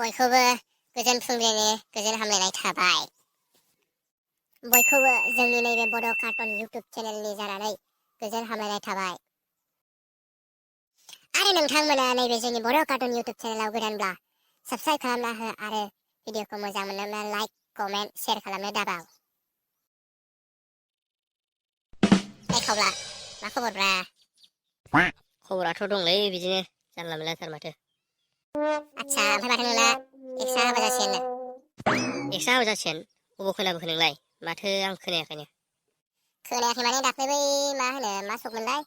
बयखौबो गोजोन फुंबिलिनि गोजोन हामलायनाय थाबाय। बयखौबो जोंनि नैबे बड' कार्टुन इउटुब चेनेलनि जानानै गोजोन हामलायनाय थाबाय। आरो नोंथांमोना नैबे जोंनि बड' कार्टुन इउटुब चेनेलाव गोदानब्ला साबस्क्राइब खालामना हो आरो भिडिअखौ मोजां मोनोब्ला लाइक, कमेन्ट, शेयार खालामनो दाबाव। खावला मा खबरब्रा? खबराथ' दंलै बिदिनो जानला मोनलाथार माथो। आदसा ओमफ्राय माथो नोंना एक्सट्रा हाबा जासिगोननो? एक्सट्रा हाबा जासिगोन? अबाव खोनाबोखो नोंलाय? माथो आं खोनायाखैनो। खोनायाखै माने दाख्लै बै मा सकमोनलाय?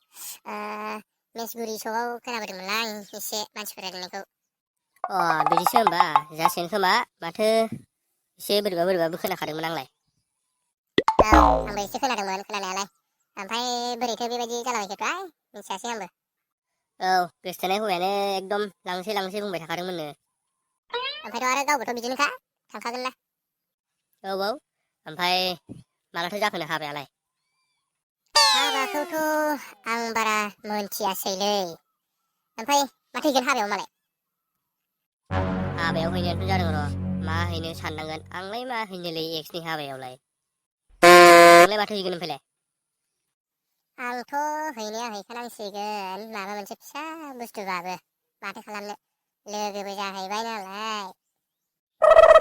मेसगुरि सकआव खोनाबोदोंमोनलां एसे मानसिफोर रायलायनायखौ। अ बिदिसो होमबा जासिगोन खोमा माथो एसे बोरैबा बोरैबाबो खोनाखादोंमोन आंलाय। औ आंबो एसे खोनादोंमोन खोनानायालाय। ओमफ्राय बोरैथो बेबायदि जालाबायखोथाय मिथियासै आंबो। औ गोसथोनाय हौवायानो एकदम लांसै लांसै बुंबाय थाखादोंमोननो। ओमफ्रायथ' आरो गावबोथ' बिदिनोखा थांखागोन ना। औ ओमफ्राय मालाथो जाखोनो हाबायालाय? हाबाखौथ' आं बारा मोनथियासैलै। ओमफ्राय माथो हैगोन हाबायाव मालाय? हाबायाव हैनायानोथ' जादों र'। मा हैनो साननांगोन आंलाय मा हैनोलै एक्सनि हाबायावलाय। नोंलाय माथो हैगोन ओमफ्रायलाय? आंथ' हैनाया हैखानांसिगोन माबा मोनसे फिसा बुस्थुबाबो। माथो खालामनो लोगोबो जाहैबाय नालाय।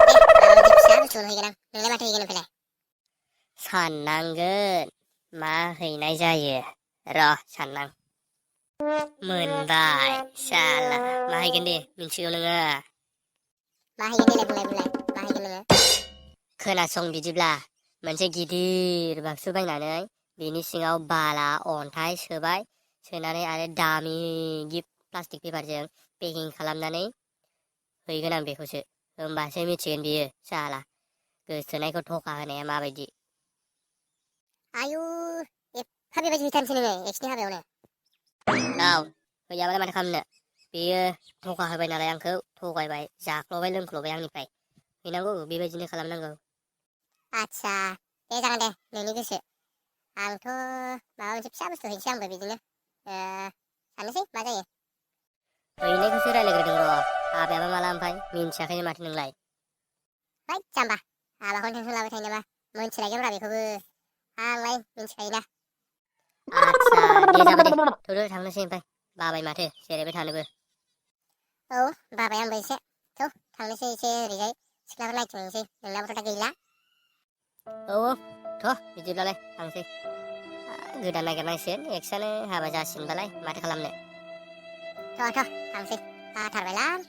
दे माबा मोनसे फिसा बुस्थुखौनो हैगोन आं। नोंलाय माथो हैगोन ओमफ्रायलाय? साननांगोन मा हैनाय जायो र' साननां। मोनबाय साला मा हैगोन दे मिथिगौ नोङो? मा हैगोन देलाय बुंलाय मा हैगोन नोङो? खोनासं बिदिब्ला मोनसे गिदिर बाक्सु बायनानै बिनि सिङाव बाला अन्थाइ सोनानै आरो दामि गिफ्ट प्लास्टिक पेपारजों पेकिं खालामनानै हैगोन आं बेखौसो होमबासो मिथिगोन बियो साला गोसथोनायखौ थखा होनाया माबायदि। आयु एफा बेबायदि हैथारनोसै नोङो एक्सनि हाबायावनो? औ हैयाबालाय माथो खालामनो। बेयो थगा होबाय नालाय आंखौ थगायबाय जाख्ल'बाय लोंख्ल'बाय आंनिफ्राय। हैनांगौ बेबायदिनो खालामनांगौ। आदसा दे जागोन दे नोंनि गोसो। आंथ' माबा मोनसे फिसा बुस्थु हैनोसै आंबो बिदिनो साननोसै मा जायो। हैनायखौसो रायज्लायग्रोदों र' हाबायाबा माला ओमफ्राय मिन्थियाखैनो माथो नोंलाय? है जाम्बा हाबाखौनो टेनसन लाबाय थायो नामा मोनथिलायगोनब्रा बेखौबो। आंलाय मिन्थिखायोना। आदसा दे जाबाय दे थौदो थांनोसै ओमफ्राय बाबाय माथो जिरायबाय थानोबो। औ बाबाय आंबो एसे थौ थांनोसै एसे ओरैजाय सिख्लाफोर नायथिंहैनोसै नोंनाबोथ' दा गैला। औ थ' बिदिब्लालाय थांसै। गोदान नागिरनांसिगोन एक्सआनो हाबा जासिगोनबालाय माथो खालामनो। थ' थांसै बाथारबायलां।